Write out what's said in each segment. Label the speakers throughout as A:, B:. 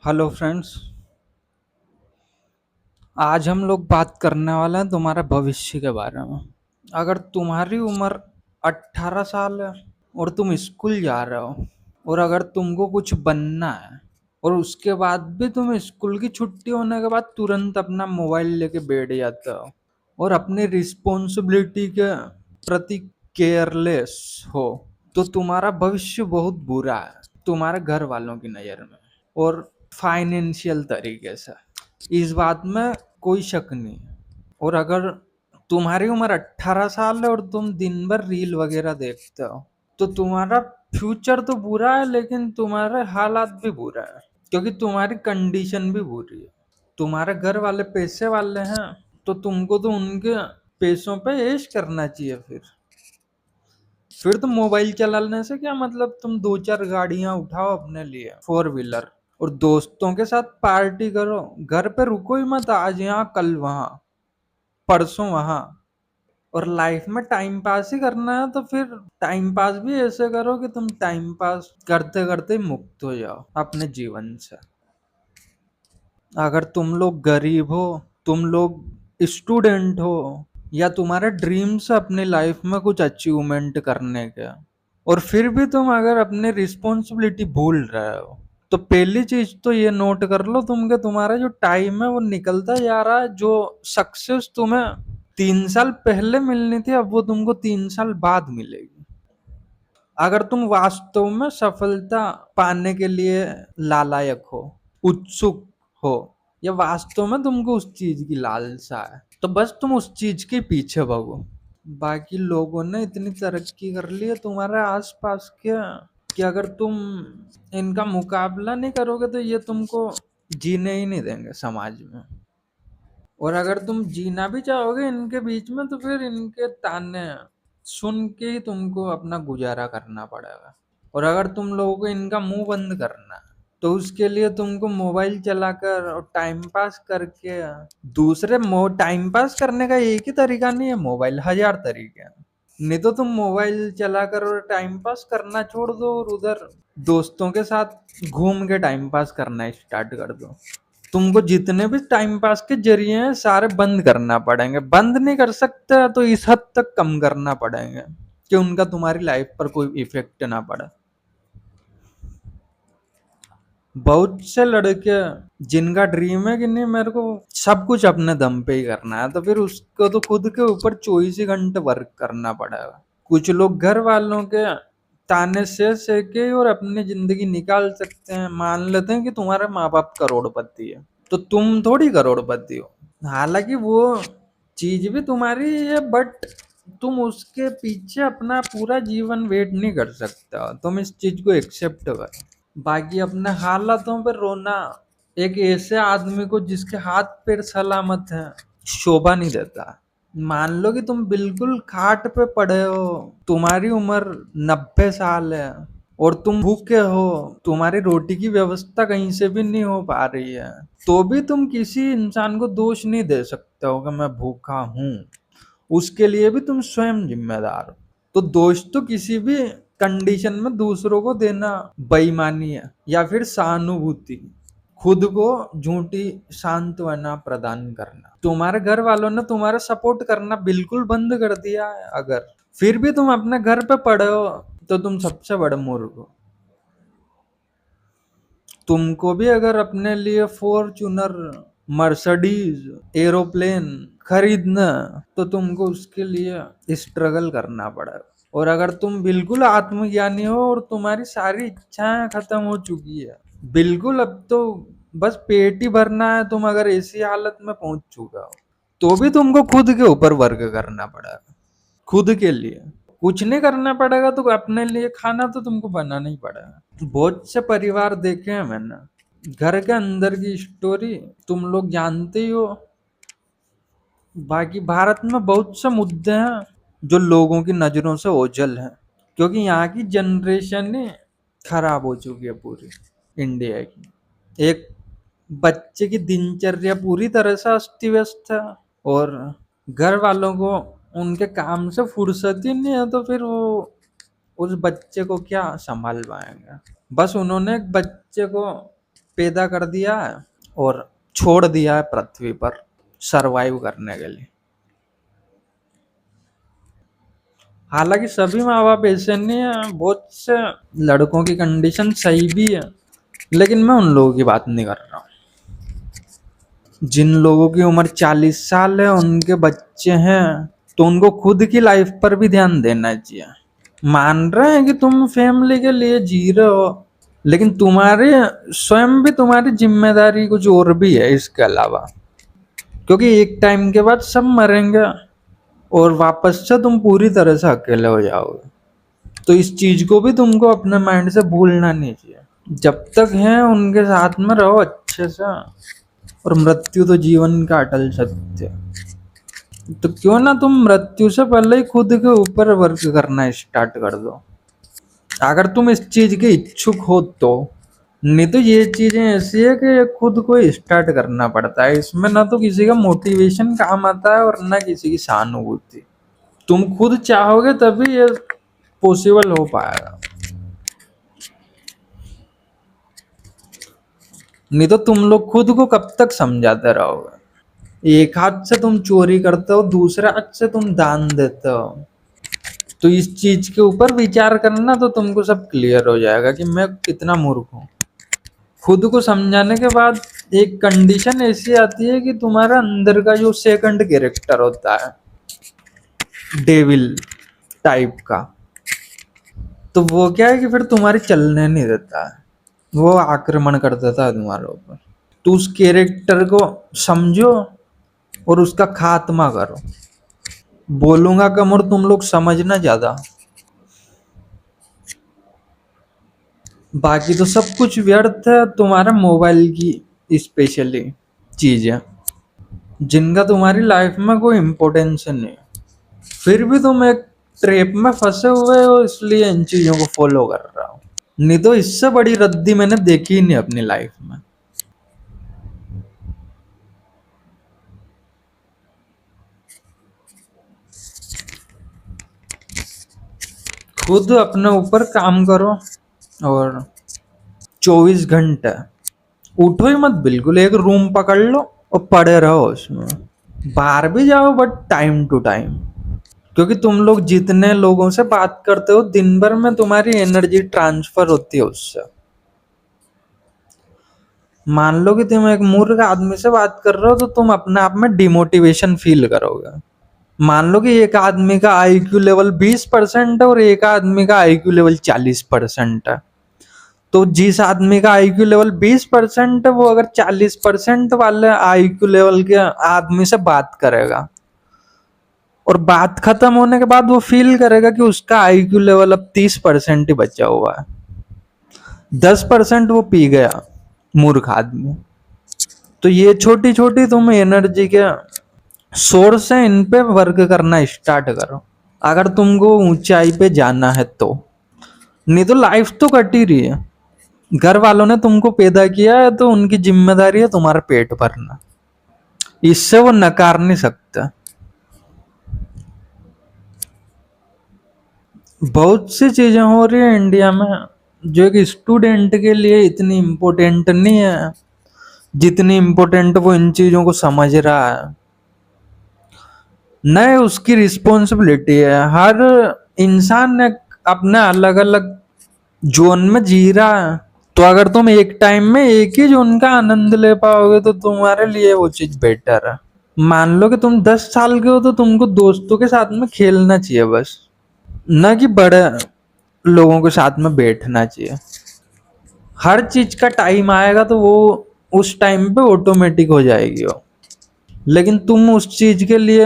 A: Hello friends. आज हम लोग बात करने वाले हैं तुम्हारे भविष्य के बारे में। अगर तुम्हारी उम्र 18 साल है और तुम स्कूल जा रहे हो और अगर तुमको कुछ बनना है और उसके बाद भी तुम स्कूल की छुट्टी होने के बाद तुरंत अपना मोबाइल लेके बैठ जाते हो और अपनी रिस्पॉन्सिबिलिटी के प्रति केयरलेस हो, तो तुम्हारा भविष्य बहुत बुरा है तुम्हारे घर वालों की नज़र में और फाइनेंशियल तरीके से। इस बात में कोई शक नहीं है। और अगर तुम्हारी उम्र 18 साल है और तुम दिन भर रील वगैरह देखते हो, तो तुम्हारा फ्यूचर तो बुरा है लेकिन तुम्हारे हालात भी बुरा है, क्योंकि तुम्हारी कंडीशन भी बुरी है। तुम्हारे घर वाले पैसे वाले हैं तो तुमको तो उनके पैसों पे ऐश करना चाहिए। फिर तुम मोबाइल चलाने से क्या मतलब, तुम दो चार गाड़ियां उठाओ अपने लिए, फोर व्हीलर, और दोस्तों के साथ पार्टी करो। घर पे रुको ही मत, आज यहाँ कल वहां, परसों वहां। और लाइफ में टाइम पास ही करना है तो फिर टाइम पास भी ऐसे करो कि तुम टाइम पास करते करते मुक्त हो जाओ अपने जीवन से। अगर तुम लोग गरीब हो, तुम लोग स्टूडेंट हो, या तुम्हारे ड्रीम्स अपनी लाइफ में कुछ अचीवमेंट करने के, और फिर भी तुम अगर अपनी रिस्पॉन्सिबिलिटी भूल रहे हो, तो पहली चीज तो ये नोट कर लो तुम के तुम्हारा जो टाइम है वो निकलता जा रहा है। जो सक्सेस तुम्हें 3 साल पहले मिलनी थी, अब वो तुमको 3 साल बाद मिलेगी। अगर तुम वास्तव में सफलता पाने के लिए लालायक हो, उत्सुक हो, या वास्तव में तुमको उस चीज की लालसा है, तो बस तुम उस चीज के पीछे भागो। बाकी लोगों ने इतनी तरक्की कर ली है तुम्हारे आसपास के कि अगर तुम इनका मुकाबला नहीं करोगे तो ये तुमको जीने ही नहीं देंगे समाज में। और अगर तुम जीना भी चाहोगे इनके बीच में तो फिर इनके ताने सुन के ही तुमको अपना गुजारा करना पड़ेगा। और अगर तुम लोगों को इनका मुंह बंद करना है तो उसके लिए तुमको मोबाइल चलाकर और टाइम पास करके, टाइम पास करने का एक ही तरीका नहीं है, मोबाइल हजार तरीके हैं। नहीं तो तुम मोबाइल चलाकर और टाइम पास करना छोड़ दो और उधर दोस्तों के साथ घूम के टाइम पास करना स्टार्ट कर दो। तुमको जितने भी टाइम पास के जरिए हैं सारे बंद करना पड़ेंगे। बंद नहीं कर सकते तो इस हद तक कम करना पड़ेंगे कि उनका तुम्हारी लाइफ पर कोई इफेक्ट ना पड़े। बहुत से लड़के जिनका ड्रीम है कि नहीं मेरे को सब कुछ अपने दम पे ही करना है, तो फिर उसको तो खुद के ऊपर 24 घंटे वर्क करना पड़ेगा। कुछ लोग घर वालों के ताने से सेके और अपनी जिंदगी निकाल सकते हैं। मान लेते हैं कि तुम्हारे माँ बाप करोड़पति है तो तुम थोड़ी करोड़पति हो। हालांकि वो चीज भी तुम्हारी है, बट तुम उसके पीछे अपना पूरा जीवन वेट नहीं कर सकता। तुम इस चीज को एक्सेप्ट करो। बाकी अपने हालातों पर रोना एक ऐसे आदमी को जिसके हाथ पैर सलामत है शोभा नहीं देता। मान लो कि तुम बिल्कुल खाट पे पड़े हो, तुम्हारी उम्र 90 साल है और तुम भूखे हो, तुम्हारी रोटी की व्यवस्था कहीं से भी नहीं हो पा रही है, तो भी तुम किसी इंसान को दोष नहीं दे सकते हो कि मैं भूखा हूं। उसके लिए भी तुम स्वयं जिम्मेदार हो। तो दोष तो किसी भी कंडीशन में दूसरों को देना बेईमानी है या फिर सहानुभूति, खुद को झूठी सांत्वना प्रदान करना। तुम्हारे घर वालों ने तुम्हारा सपोर्ट करना बिल्कुल बंद कर दिया है अगर, फिर भी तुम अपने घर पे पड़े हो, तो तुम सबसे बड़े मूर्ख हो। तुमको भी अगर अपने लिए फॉर्च्यूनर, मर्सिडीज, एरोप्लेन खरीदना तो तुमको उसके लिए स्ट्रगल करना पड़ेगा। और अगर तुम बिल्कुल आत्मज्ञानी हो और तुम्हारी सारी इच्छाएं खत्म हो चुकी है, बिल्कुल अब तो बस पेट ही भरना है, तुम अगर ऐसी हालत में पहुंच चुका हो, तो भी तुमको खुद के ऊपर वर्क करना पड़ेगा। खुद के लिए कुछ नहीं करना पड़ेगा तो अपने लिए खाना तो तुमको बनाना ही पड़ेगा। बहुत से परिवार देखे हैं मैंने, घर के अंदर की स्टोरी तुम लोग जानते ही हो। बाकी भारत में बहुत से मुद्दे हैं जो लोगों की नजरों से ओझल हैं, क्योंकि यहाँ की जनरेशन ही खराब हो चुकी है पूरी इंडिया की। एक बच्चे की दिनचर्या पूरी तरह से अस्त व्यस्त है और घर वालों को उनके काम से फुर्सत ही नहीं है, तो फिर वो उस बच्चे को क्या संभाल पाएंगे। बस उन्होंने एक बच्चे को पैदा कर दिया है और छोड़ दिया है पृथ्वी पर सरवाइव करने के लिए। हालांकि सभी माँ बाप ऐसे नहीं है, बहुत से लड़कों की कंडीशन सही भी है, लेकिन मैं उन लोगों की बात नहीं कर रहा हूँ। जिन लोगों की उम्र 40 साल है, उनके बच्चे हैं, तो उनको खुद की लाइफ पर भी ध्यान देना चाहिए। मान रहे हैं कि तुम फैमिली के लिए जी रहे हो, लेकिन तुम्हारे स्वयं भी तुम्हारी जिम्मेदारी कुछ और भी है इसके अलावा, क्योंकि एक टाइम के बाद सब मरेंगे और वापस से तुम पूरी तरह से अकेले हो जाओगे। तो इस चीज को भी तुमको अपने माइंड से भूलना नहीं चाहिए। जब तक हैं उनके साथ में रहो अच्छे से, और मृत्यु तो जीवन का अटल सत्य है। तो क्यों ना तुम मृत्यु से पहले ही खुद के ऊपर वर्क करना स्टार्ट कर दो, अगर तुम इस चीज के इच्छुक हो तो। नहीं तो ये चीजें ऐसी है कि खुद को स्टार्ट करना पड़ता है, इसमें ना तो किसी का मोटिवेशन काम आता है और ना किसी की सहानुभूति। तुम खुद चाहोगे तभी ये पॉसिबल हो पाएगा, नहीं तो तुम लोग खुद को कब तक समझाते रहोगे। एक हाथ से तुम चोरी करते हो, दूसरे हाथ से तुम दान देते हो। तो इस चीज के ऊपर विचार करना तो तुमको सब क्लियर हो जाएगा कि मैं कितना मूर्ख हूँ। खुद को समझाने के बाद एक कंडीशन ऐसी आती है कि तुम्हारा अंदर का जो सेकंड कैरेक्टर होता है, डेविल टाइप का, तो वो क्या है कि फिर तुम्हारे चलने नहीं देता है, वो आक्रमण कर देता है तुम्हारे ऊपर। तो उस कैरेक्टर को समझो और उसका खात्मा करो। बोलूंगा कम और तुम लोग समझना ज्यादा। बाकी तो सब कुछ व्यर्थ है, तुम्हारा मोबाइल की स्पेशली चीज है जिनका तुम्हारी लाइफ में कोई इम्पोर्टेंस नहीं है। फिर भी तुम एक ट्रैप में फंसे हुए हो, इसलिए इन चीजों को फॉलो कर रहा हो। नहीं तो इससे बड़ी रद्दी मैंने देखी ही नहीं अपनी लाइफ में। खुद अपने ऊपर काम करो, और 24 घंटे उठो ही मत, बिल्कुल एक रूम पकड़ लो और पड़े रहो उसमें। बाहर भी जाओ बट टाइम टू टाइम, क्योंकि तुम लोग जितने लोगों से बात करते हो दिन भर में, तुम्हारी एनर्जी ट्रांसफर होती है उससे। मान लो कि तुम एक मूर्ख आदमी से बात कर रहे हो, तो तुम अपने आप में डिमोटिवेशन फील करोगे। मान लो कि एक आदमी का आईक्यू लेवल 20% है और एक आदमी का आईक्यू लेवल 40% है। तो जिस आदमी का आईक्यू लेवल 20% है, वो अगर 40% वाले आईक्यू लेवल के आदमी से बात करेगा, और बात खत्म होने के बाद वो फील करेगा कि उसका आईक्यू लेवल अब 30% ही बचा हुआ है, 10% वो पी गया, मूर्ख आदमी। तो ये छोटी छोटी तुम एनर्जी के सोर्स है, इन पे वर्क करना स्टार्ट करो अगर तुमको ऊंचाई पे जाना है तो। नहीं तो लाइफ तो कट ही रही है। घर वालों ने तुमको पैदा किया है, तो उनकी जिम्मेदारी है तुम्हारा पेट भरना, इससे वो नकार नहीं सकता। बहुत सी चीजें हो रही है इंडिया में जो एक स्टूडेंट के लिए इतनी इम्पोर्टेंट नहीं है जितनी इम्पोर्टेंट वो इन चीजों को समझ रहा है। नए उसकी रिस्पॉन्सिबिलिटी है। हर इंसान ने अपने अलग अलग जोन में जी रहा है, तो अगर तुम एक टाइम में एक ही जोन का आनंद ले पाओगे तो तुम्हारे लिए वो चीज बेटर है। मान लो कि तुम 10 साल के हो, तो तुमको दोस्तों के साथ में खेलना चाहिए बस, न कि बड़े लोगों के साथ में बैठना चाहिए। हर चीज का टाइम आएगा तो वो उस टाइम पे ऑटोमेटिक हो जाएगी वो, लेकिन तुम उस चीज के लिए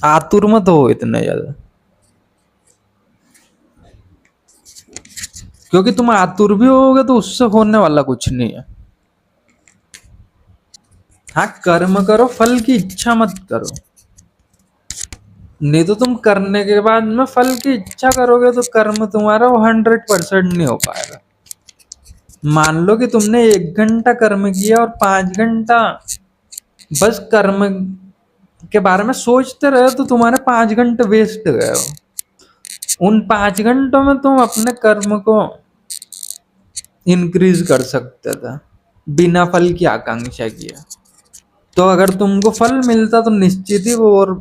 A: आतुर मत हो इतने ज्यादा, क्योंकि तुम आतुर भी होगे तो उससे होने वाला कुछ नहीं है। हाँ, कर्म करो, फल की इच्छा मत करो। नहीं तो तुम करने के बाद में फल की इच्छा करोगे तो कर्म तुम्हारा वो 100% नहीं हो पाएगा। मान लो कि तुमने 1 घंटा कर्म किया और 5 घंटा बस कर्म के बारे में सोचते रहे, तो तुम्हारे 5 घंटे वेस्ट गए हो। उन 5 घंटों में तुम अपने कर्म को इंक्रीज कर सकते थे। बिना फल की आकांक्षा किया। तो अगर तुमको फल मिलता तो निश्चित ही वो और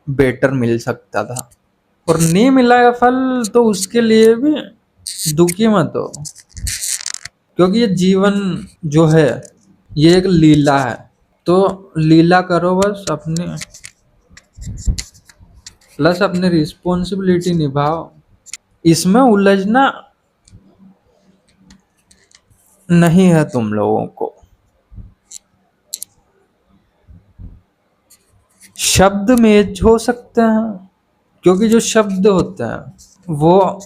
A: बेटर मिल सकता था, और नहीं मिला है फल तो उसके लिए भी दुखी मत हो, क्योंकि ये जीवन जो है ये एक लीला है। तो लीला करो बस अपने, प्लस अपनी रिस्पॉन्सिबिलिटी निभाओ। इसमें उलझना नहीं है तुम लोगों को। शब्द मेच हो सकते हैं, क्योंकि जो शब्द होते हैं वो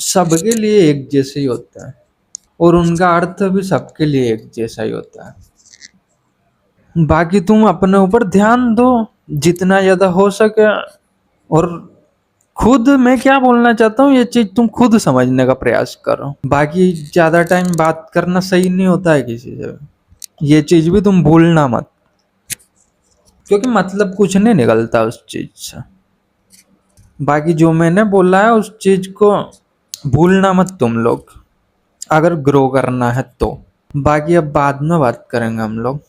A: सबके लिए एक जैसे ही होते हैं, और उनका अर्थ भी सबके लिए एक जैसा ही होता है। बाकी तुम अपने ऊपर ध्यान दो जितना ज्यादा हो सके, और खुद मैं क्या बोलना चाहता हूँ ये चीज तुम खुद समझने का प्रयास करो। बाकी ज्यादा टाइम बात करना सही नहीं होता है किसी से, ये चीज भी तुम भूलना मत, क्योंकि मतलब कुछ नहीं निकलता उस चीज से। बाकी जो मैंने बोला है उस चीज को भूलना मत तुम लोग, अगर ग्रो करना है तो। बाकी अब बाद में बात करेंगे हम लोग।